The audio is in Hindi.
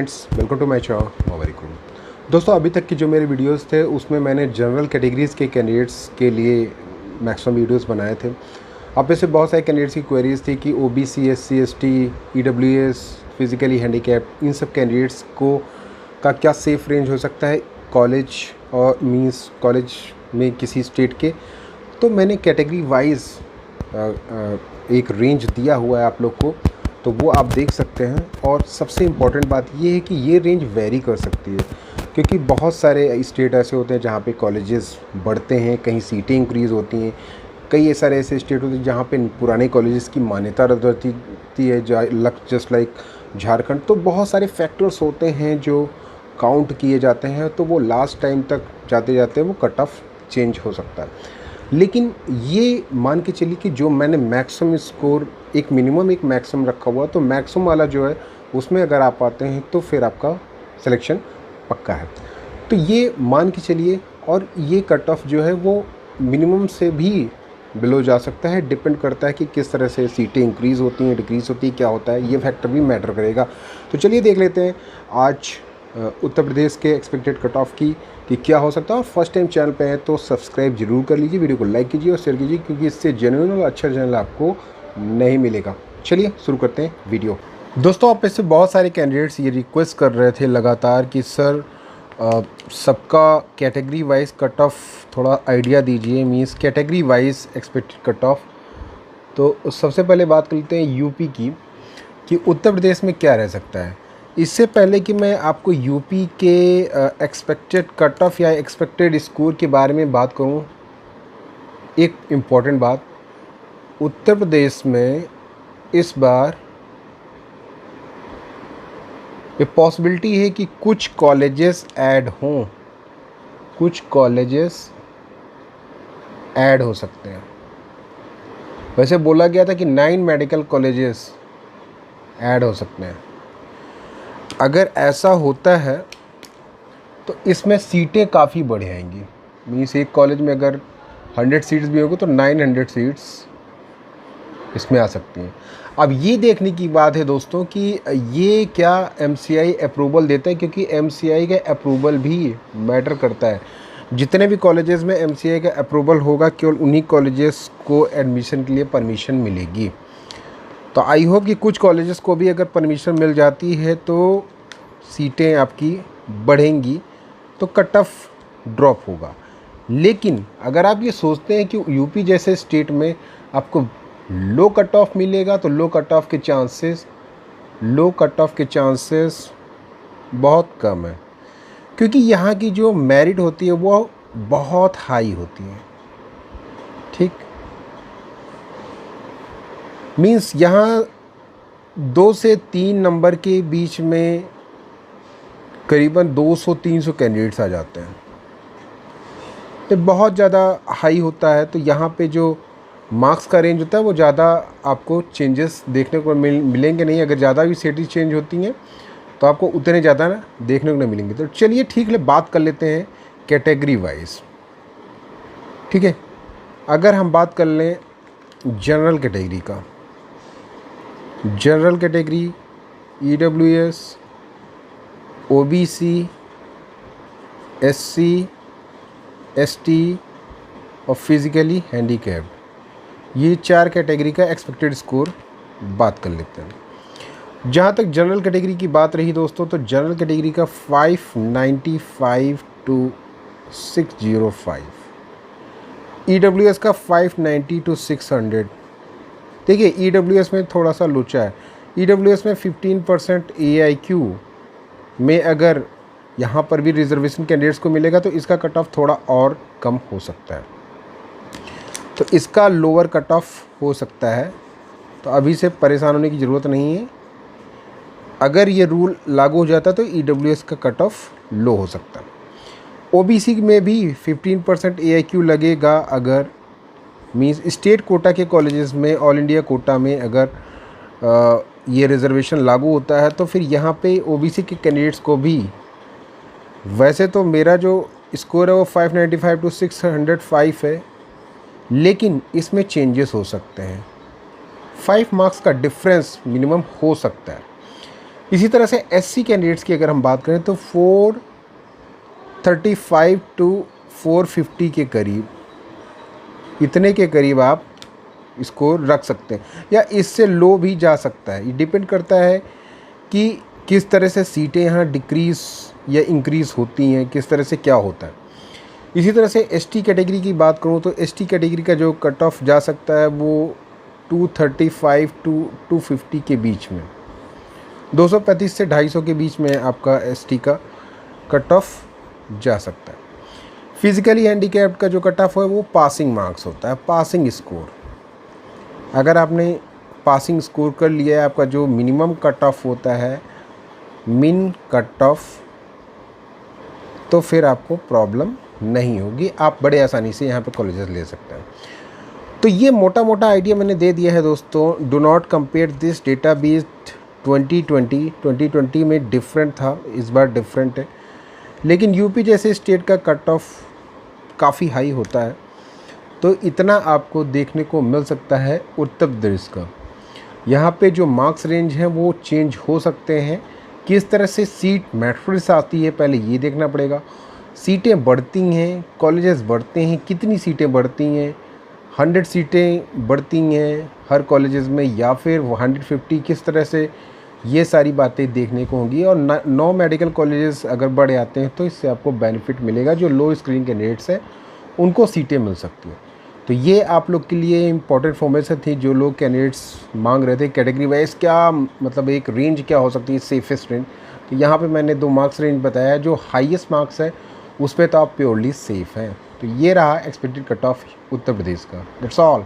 Friends, welcome to my channel वालेकुम। दोस्तों, अभी तक की जो मेरे वीडियोस थे उसमें मैंने जनरल कैटेगरीज़ के कैंडिडेट्स के लिए मैक्सिमम वीडियोस बनाए थे। आप में से बहुत सारे कैंडिडेट्स की क्वेरीज़ थी कि OBC, SC, ST, EWS, physically handicap, इन सब कैंडिडेट्स को का क्या सेफ़ रेंज हो सकता है कॉलेज और मींस कॉलेज में किसी स्टेट के। तो मैंने कैटेगरी वाइज एक रेंज दिया हुआ है आप लोग को, तो वो आप देख सकते हैं। और सबसे इम्पॉर्टेंट बात ये है कि ये रेंज वेरी कर सकती है, क्योंकि बहुत सारे स्टेट ऐसे होते हैं जहाँ पे कॉलेजेस बढ़ते हैं, कहीं सीटें इंक्रीज़ होती हैं, कई सारे ऐसे स्टेट होते हैं जहाँ पे पुराने कॉलेजेस की मान्यता रद्द होती है, जस्ट लाइक झारखंड। तो बहुत सारे फैक्टर्स होते हैं जो काउंट किए जाते हैं, तो वो लास्ट टाइम तक जाते जाते वो कट ऑफ चेंज हो सकता है। लेकिन ये मान के चलिए कि जो मैंने मैक्सिमम स्कोर, एक मिनिमम एक मैक्सिमम रखा हुआ, तो मैक्सिमम वाला जो है उसमें अगर आप आते हैं तो फिर आपका सिलेक्शन पक्का है। तो ये मान के चलिए, और ये कट ऑफ जो है वो मिनिमम से भी बिलो जा सकता है। डिपेंड करता है कि किस तरह से सीटें इंक्रीज़ होती हैं, डिक्रीज़ होती है, क्या होता है, ये फैक्टर भी मैटर करेगा। तो चलिए देख लेते हैं आज उत्तर प्रदेश के एक्सपेक्टेड कट ऑफ की कि क्या हो सकता है। और फर्स्ट टाइम चैनल पे है तो सब्सक्राइब जरूर कर लीजिए, वीडियो को लाइक कीजिए और शेयर कीजिए, क्योंकि इससे जेन्युइन और अच्छा चैनल आपको नहीं मिलेगा। चलिए शुरू करते हैं वीडियो। दोस्तों, आप इससे बहुत सारे कैंडिडेट्स ये रिक्वेस्ट कर रहे थे लगातार कि सर सबका कैटेगरी वाइज कट ऑफ थोड़ा आइडिया दीजिए, means category wise expected cut off. तो सबसे पहले बात कर लेते हैं यूपी की कि उत्तर प्रदेश में क्या रह सकता है। इससे पहले कि मैं आपको यूपी के एक्सपेक्टेड कट ऑफ या एक्सपेक्टेड स्कोर के बारे में बात करूं, एक इम्पॉर्टेंट बात, उत्तर प्रदेश में इस बार ये पॉसिबिलिटी है कि कुछ कॉलेजेस ऐड हों, कुछ कॉलेजेस ऐड हो सकते हैं। वैसे बोला गया था कि 9 मेडिकल कॉलेजेस ऐड हो सकते हैं। अगर ऐसा होता है तो इसमें सीटें काफ़ी बढ़ जाएंगी। मीन्स एक कॉलेज में अगर 100 सीट्स भी होंगे तो 900 सीट्स इसमें आ सकती हैं। अब ये देखने की बात है दोस्तों कि ये क्या एमसीआई अप्रूवल देता है, क्योंकि एमसीआई का अप्रूवल भी मैटर करता है। जितने भी कॉलेजेस में एमसीआई का अप्रूवल होगा, केवल उन्हीं कॉलेजेस को एडमिशन के लिए परमिशन मिलेगी। तो आई होप कि कुछ कॉलेजेस को भी अगर परमिशन मिल जाती है तो सीटें आपकी बढ़ेंगी, तो कट ऑफ ड्रॉप होगा। लेकिन अगर आप ये सोचते हैं कि यूपी जैसे स्टेट में आपको लो कट ऑफ मिलेगा, तो लो कट ऑफ के चांसेस बहुत कम है, क्योंकि यहाँ की जो मेरिट होती है वो बहुत हाई होती है। ठीक, मीन्स यहाँ 2 से 3 नंबर के बीच में करीबन 200-300 कैंडिडेट्स आ जाते हैं। तो बहुत ज़्यादा हाई होता है, तो यहाँ पे जो मार्क्स का रेंज होता है वो ज़्यादा आपको चेंजेस देखने को मिलेंगे नहीं। अगर ज़्यादा भी सीटें चेंज होती हैं तो आपको उतने ज़्यादा ना देखने को नहीं मिलेंगे। तो चलिए ठीक है, बात कर लेते हैं कैटेगरी वाइज। ठीक है, अगर हम बात कर लें जनरल कैटेगरी का, general category EWS, OBC, SC, ST और फिज़िकली हैंडीकैप्ड, ये 4 कैटेगरी का एक्सपेक्टेड स्कोर बात कर लेते हैं। जहाँ तक जनरल कैटेगरी की बात रही दोस्तों, तो जनरल कैटेगरी का 595 to 605, ईडब्ल्यूएस का 590 to 600। देखिए, ईडब्ल्यूएस में थोड़ा सा लोचा है। ईडब्ल्यूएस में 15% AIQ में अगर यहाँ पर भी रिजर्वेशन कैंडिडेट्स को मिलेगा तो इसका कट ऑफ थोड़ा और कम हो सकता है, तो इसका लोअर कट ऑफ हो सकता है। तो अभी से परेशान होने की ज़रूरत नहीं है। अगर ये रूल लागू हो जाता तो ईडब्ल्यूएस का कट ऑफ लो हो सकता है। ओबीसी में भी 15% AIQ लगेगा। अगर मीन्स स्टेट कोटा के कॉलेजेस में, ऑल इंडिया कोटा में अगर ये रिज़र्वेशन लागू होता है तो फिर यहाँ पे ओबीसी के कैंडिडेट्स को भी, वैसे तो मेरा जो स्कोर है वो 595 to 605 है, लेकिन इसमें चेंजेस हो सकते हैं। 5 मार्क्स का डिफरेंस मिनिमम हो सकता है। इसी तरह से SC कैंडिडेट्स की अगर हम बात करें तो 435 टू 450 के करीब, इतने के करीब आप इसको रख सकते हैं, या इससे लो भी जा सकता है। ये डिपेंड करता है कि किस तरह से सीटें यहाँ डिक्रीज़ या इंक्रीज़ होती हैं, किस तरह से क्या होता है। इसी तरह से ST कैटेगरी की बात करूँ तो ST कैटेगरी का जो कट ऑफ जा सकता है वो 235 टू 250 के बीच में, 235 से 250 के बीच में आपका ST का कट ऑफ जा सकता है। फिज़िकली हैंडीकैप्ड का जो कट ऑफ है वो पासिंग मार्क्स होता है, पासिंग स्कोर। अगर आपने पासिंग स्कोर कर लिया है, आपका जो मिनिमम कट ऑफ होता है, मिन कट ऑफ, तो फिर आपको प्रॉब्लम नहीं होगी, आप बड़े आसानी से यहाँ पे कॉलेजेस ले सकते हैं। तो ये मोटा मोटा आइडिया मैंने दे दिया है दोस्तों। Do not compare this data based 2020 में डिफरेंट था, इस बार डिफरेंट है, लेकिन यूपी जैसे स्टेट का कट ऑफ काफ़ी हाई होता है, तो इतना आपको देखने को मिल सकता है उत्तर प्रदेश का। यहाँ पे जो मार्क्स रेंज हैं वो चेंज हो सकते हैं, किस तरह से सीट मैट्रिक्स आती है पहले ये देखना पड़ेगा। सीटें बढ़ती हैं, कॉलेजेस बढ़ते हैं, कितनी सीटें बढ़ती हैं, 100 सीटें बढ़ती हैं हर कॉलेजेस में या फिर 150, किस तरह से, ये सारी बातें देखने को होंगी। और 9 मेडिकल कॉलेजेस अगर बढ़े आते हैं तो इससे आपको बेनिफिट मिलेगा, जो लो स्क्रीनिंग कैंडिडेट्स हैं उनको सीटें मिल सकती हैं। तो ये आप लोग के लिए इम्पॉर्टेंट इन्फॉर्मेशन थी, जो लोग कैंडिडेट्स मांग रहे थे कैटेगरी वाइज क्या मतलब एक रेंज क्या हो सकती है, सेफेस्ट रेंज। तो यहाँ पे मैंने 2 मार्क्स रेंज बताया, जो हाईएस्ट मार्क्स है उस पर तो आप प्योरली सेफ़ हैं। तो ये रहा expected cut off Uttar Pradesh का। That's all.